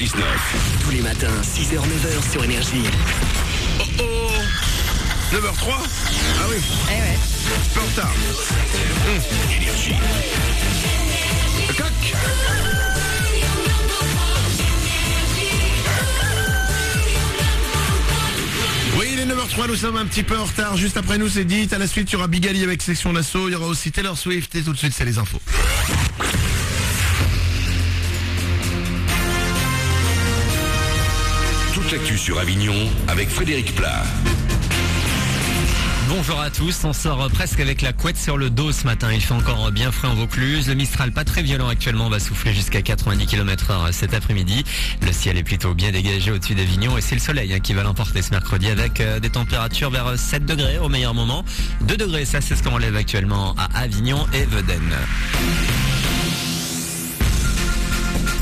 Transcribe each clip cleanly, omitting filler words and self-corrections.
106.9. Tous les matins, 6h, 9h sur Énergie. Oh oh 9h03. Ah oui. Eh ouais. Peu en retard. Énergie. Le coq. Oui, il est 9h03, nous sommes un petit peu en retard. Juste après nous, c'est dit. À la suite, il y aura Big Ali avec Section d'Assaut. Il y aura aussi Taylor Swift. Et tout de suite, c'est les infos. Toute l'actu sur Avignon avec Frédéric Plat. Bonjour à tous, on sort presque avec la couette sur le dos ce matin, il fait encore bien frais en Vaucluse, le Mistral pas très violent actuellement va souffler jusqu'à 90 km/h cet après-midi, le ciel est plutôt bien dégagé au-dessus d'Avignon et c'est le soleil qui va l'emporter ce mercredi avec des températures vers 7 degrés au meilleur moment, 2 degrés ça c'est ce qu'on relève actuellement à Avignon et Vedène.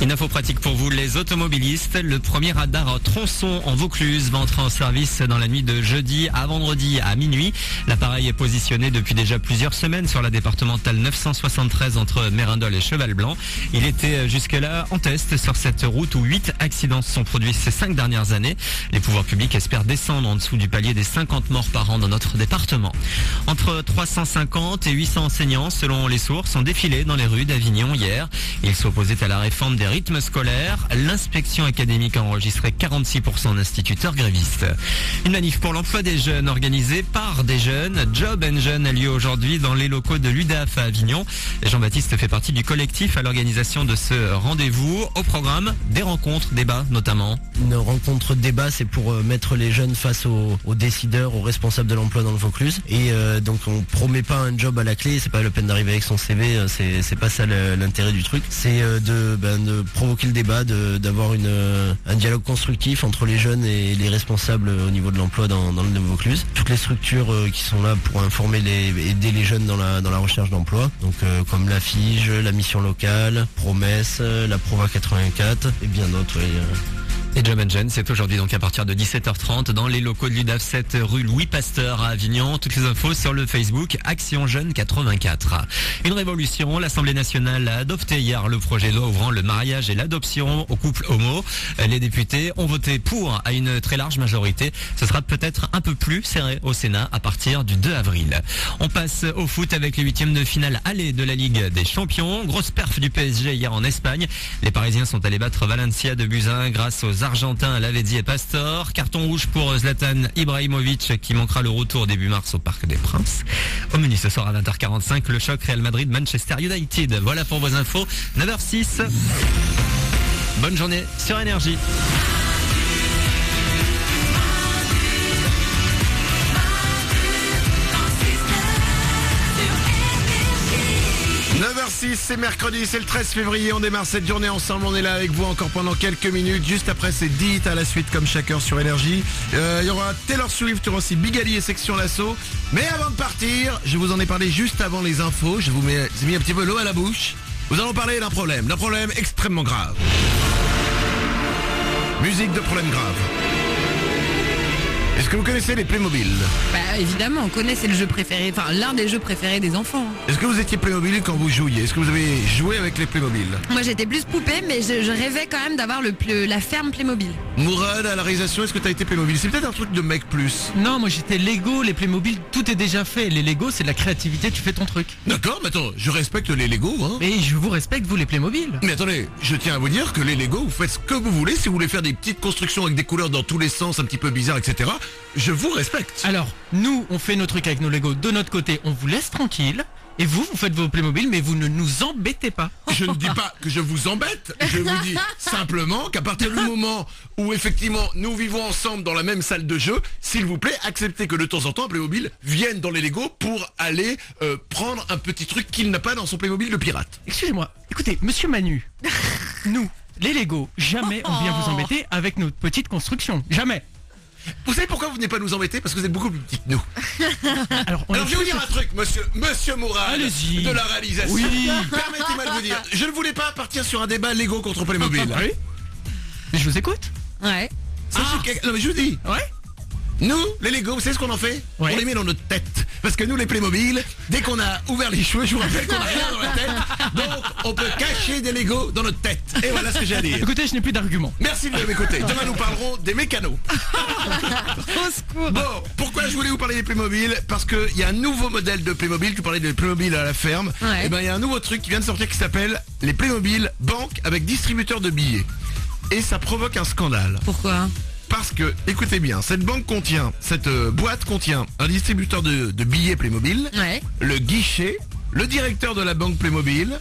Une info pratique pour vous, les automobilistes. Le premier radar tronçon en Vaucluse va entrer en service dans la nuit de jeudi à vendredi à minuit. L'appareil est positionné depuis déjà plusieurs semaines sur la départementale 973 entre Mérindol et Cheval-Blanc. Il était jusque-là en test sur cette route où 8 accidents se sont produits ces 5 dernières années. Les pouvoirs publics espèrent descendre en dessous du palier des 50 morts par an dans notre département. Entre 350 et 800 enseignants, selon les sources, ont défilé dans les rues d'Avignon hier. Ils s'opposaient à la réforme des rythmes scolaires. L'inspection académique a enregistré 46% d'instituteurs grévistes. Une manif pour l'emploi des jeunes organisée par des jeunes. Job and Jeune a lieu aujourd'hui dans les locaux de l'UDAF à Avignon. Jean-Baptiste fait partie du collectif à l'organisation de ce rendez-vous. Au programme, des rencontres, débats notamment. Une rencontre débat, c'est pour mettre les jeunes face aux décideurs, aux responsables de l'emploi dans le Vaucluse. Et donc on promet pas un job à la clé, c'est pas la peine d'arriver avec son CV, c'est pas ça l'intérêt du truc. C'est de provoquer le débat, d'avoir un dialogue constructif entre les jeunes et les responsables au niveau de l'emploi dans le Vaucluse. Toutes les structures qui sont là pour informer aider les jeunes dans la recherche d'emploi, donc comme la FIGE, la mission locale, Promesse, la Prova 84 et bien d'autres. Et Job and Jeune, c'est aujourd'hui donc à partir de 17h30 dans les locaux de l'UDAF 7 rue Louis Pasteur à Avignon. Toutes les infos sur le Facebook Action Jeune 84. Une révolution, l'Assemblée nationale a adopté hier le projet de loi ouvrant le mariage et l'adoption aux couples homo. Les députés ont voté pour à une très large majorité. Ce sera peut-être un peu plus serré au Sénat à partir du 2 avril. On passe au foot avec les huitièmes de finale aller de la Ligue des Champions. Grosse perf du PSG hier en Espagne. Les Parisiens sont allés battre Valencia de buts 1 grâce aux Argentins Lavezzi et Pastor. Carton rouge pour Zlatan Ibrahimovic qui manquera le retour début mars au Parc des Princes. Au menu ce soir à 20h45, le choc Real Madrid-Manchester United. Voilà pour vos infos. 9h06. Bonne journée sur Énergie. 9h06, c'est mercredi, c'est le 13 février, on démarre cette journée ensemble, on est là avec vous encore pendant quelques minutes, juste après c'est dit à la suite comme chaque heure sur Énergie. Il y aura Taylor Swift, il y aura aussi Big Ali et Section d'Assaut. Mais avant de partir, je vous en ai parlé juste avant les infos, je vous ai mis un petit peu l'eau à la bouche. Nous allons parler d'un problème extrêmement grave. Musique de problème grave. Est-ce que vous connaissez les Playmobil? Bah évidemment, on connaît, c'est le jeu préféré, enfin l'un des jeux préférés des enfants. Est-ce que vous étiez Playmobil quand vous jouiez? Est-ce que vous avez joué avec les Playmobil? Moi j'étais plus poupée, mais je rêvais quand même d'avoir la ferme Playmobil. Mourad, à la réalisation, est-ce que t'as été Playmobil? C'est peut-être un truc de mec plus. Non, moi j'étais Lego, les Playmobil, tout est déjà fait. Les Lego, c'est de la créativité, tu fais ton truc. D'accord, mais attends, je respecte les Lego, hein. Mais je vous respecte, vous les Playmobil. Mais attendez, je tiens à vous dire que les Lego, vous faites ce que vous voulez. Si vous voulez faire des petites constructions avec des couleurs dans tous les sens, un petit peu bizarres, etc., je vous respecte. Alors, nous, on fait nos trucs avec nos Lego de notre côté, on vous laisse tranquille. Et vous faites vos Playmobil, mais vous ne nous embêtez pas. Je ne dis pas que je vous embête, je vous dis simplement qu'à partir du moment où effectivement nous vivons ensemble dans la même salle de jeu, s'il vous plaît, acceptez que de temps en temps un Playmobil vienne dans les Lego pour aller prendre un petit truc qu'il n'a pas dans son Playmobil de pirate. Excusez-moi, écoutez, monsieur Manu, nous, les Lego, jamais on vient vous embêter avec nos petites constructions, jamais. Vous savez pourquoi vous venez pas nous embêter? Parce que vous êtes beaucoup plus petits que nous. Alors je vais vous dire un truc, monsieur Mourad, allez-y, de la réalisation. Oui. Permettez-moi de vous dire, je ne voulais pas partir sur un débat Lego contre Playmobil. Oui. Mais je vous écoute. Ouais. Non mais je vous dis. Ouais. Nous, les Lego, vous savez ce qu'on en fait? Ouais. On les met dans notre tête. Parce que nous les Playmobil, dès qu'on a ouvert les cheveux, je vous rappelle qu'on a rien dans la tête. Donc on peut cacher des Legos dans notre tête. Et voilà ce que j'ai à dire. Écoutez, je n'ai plus d'arguments. Merci de m'écouter. Demain nous parlerons des mécanos. Au secours. Bon, pourquoi je voulais vous parler des Playmobil? Parce qu'il y a un nouveau modèle de Playmobil. Tu parlais des Playmobil à la ferme. Ouais. Et ben il y a un nouveau truc qui vient de sortir qui s'appelle les Playmobil banque avec distributeur de billets. Et ça provoque un scandale. Pourquoi? Parce que, écoutez bien, cette boîte contient un distributeur de billets Playmobil, Ouais. le guichet, le directeur de la banque Playmobil,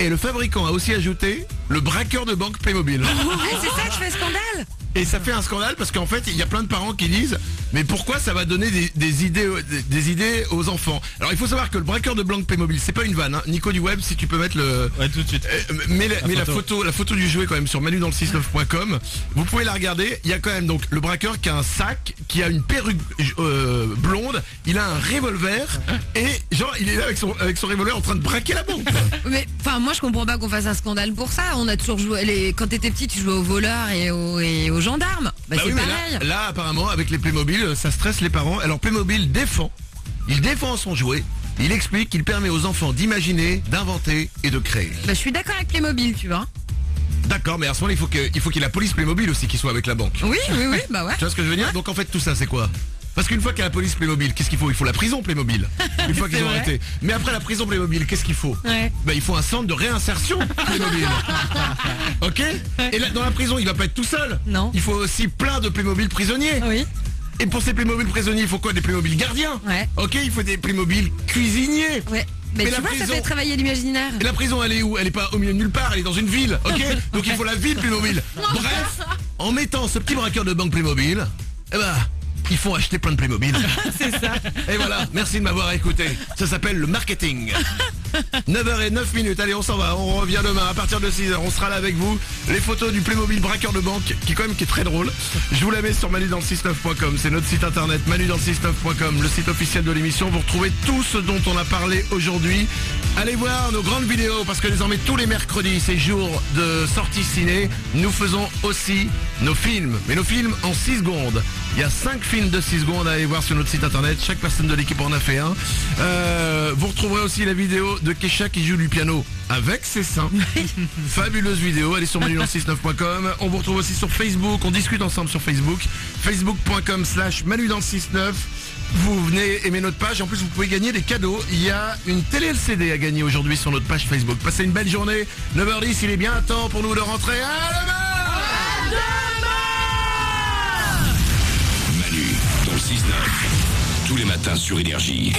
et le fabricant a aussi ajouté le braqueur de banque Playmobil. Ah, c'est ça que je fais scandale. Et ça fait un scandale parce qu'en fait, il y a plein de parents qui disent mais pourquoi ça va donner des idées aux enfants. Alors il faut savoir que le braqueur de banque Playmobil, c'est pas une vanne, hein. Nico du web, si tu peux mettre le... Ouais, tout de suite. Mais la photo du jouet quand même sur manudansle69.com. Vous pouvez la regarder. Il y a quand même donc le braqueur qui a un sac, qui a une perruque blonde, il a un revolver et genre il est là avec son revolver en train de braquer la banque. Mais enfin, moi je comprends pas qu'on fasse un scandale pour ça. On a toujours joué. Quand t'étais petit, tu jouais aux voleurs et aux gendarmes. Bah, c'est oui, mais pareil. là apparemment avec les Playmobil, ça stresse les parents. Alors Playmobil défend son jouet. Il explique qu'il permet aux enfants d'imaginer, d'inventer et de créer. Bah, je suis d'accord avec Playmobil, tu vois. D'accord, mais à ce moment-là, il faut qu'il y ait la police Playmobil aussi qui soit avec la banque. Oui, bah ouais. Tu vois ce que je veux dire? Donc en fait tout ça c'est quoi? Parce qu'une fois qu'il y a la police Playmobil, qu'est-ce qu'il faut? Il faut la prison Playmobil. Une fois qu'ils C'est ont vrai. arrêté. Mais après la prison Playmobil, qu'est-ce qu'il faut? Ouais. Ben, il faut un centre de réinsertion Playmobil. Ok? Et là, dans la prison, il va pas être tout seul. Non. Il faut aussi plein de Playmobil prisonniers. Oui. Et pour ces Playmobil prisonniers, il faut quoi? Des Playmobil gardiens. Ouais. Ok, il faut des Playmobil cuisiniers. Ouais. Mais Mais tu la vois, ça prison- fait travailler l'imaginaire. Et la prison, elle est où? Elle est pas au milieu de nulle part, elle est dans une ville, ok? Donc il faut la ville Playmobil. Bref, en mettant ce petit braqueur de banque Playmobil, eh ben, il faut acheter plein de Playmobil. C'est ça. Et voilà, merci de m'avoir écouté. Ça s'appelle le marketing. 9h09, allez on s'en va, on revient demain à partir de 6h, on sera là avec vous. Les photos du Playmobil braqueur de banque, qui est très drôle. Je vous la mets sur manudansle69.com, c'est notre site internet manudansle69.com, le site officiel de l'émission. Vous retrouvez tout ce dont on a parlé aujourd'hui. Allez voir nos grandes vidéos, parce que désormais tous les mercredis, c'est jour de sortie ciné, nous faisons aussi nos films, mais nos films en 6 secondes. Il y a 5 films de 6 secondes à aller voir sur notre site internet, chaque personne de l'équipe en a fait un. Vous retrouverez aussi la vidéo de Kesha qui joue du piano avec ses seins. Fabuleuse vidéo, allez sur manudansle69.com. On vous retrouve aussi sur Facebook, on discute ensemble sur Facebook, facebook.com/manudansle69. Vous venez aimer notre page, en plus vous pouvez gagner des cadeaux. Il y a une télé LCD à gagner aujourd'hui sur notre page Facebook. Passez une belle journée, 9h10, il est bien temps pour nous de rentrer. À demain. Manu dans le 6-9. Tous les matins sur Énergie.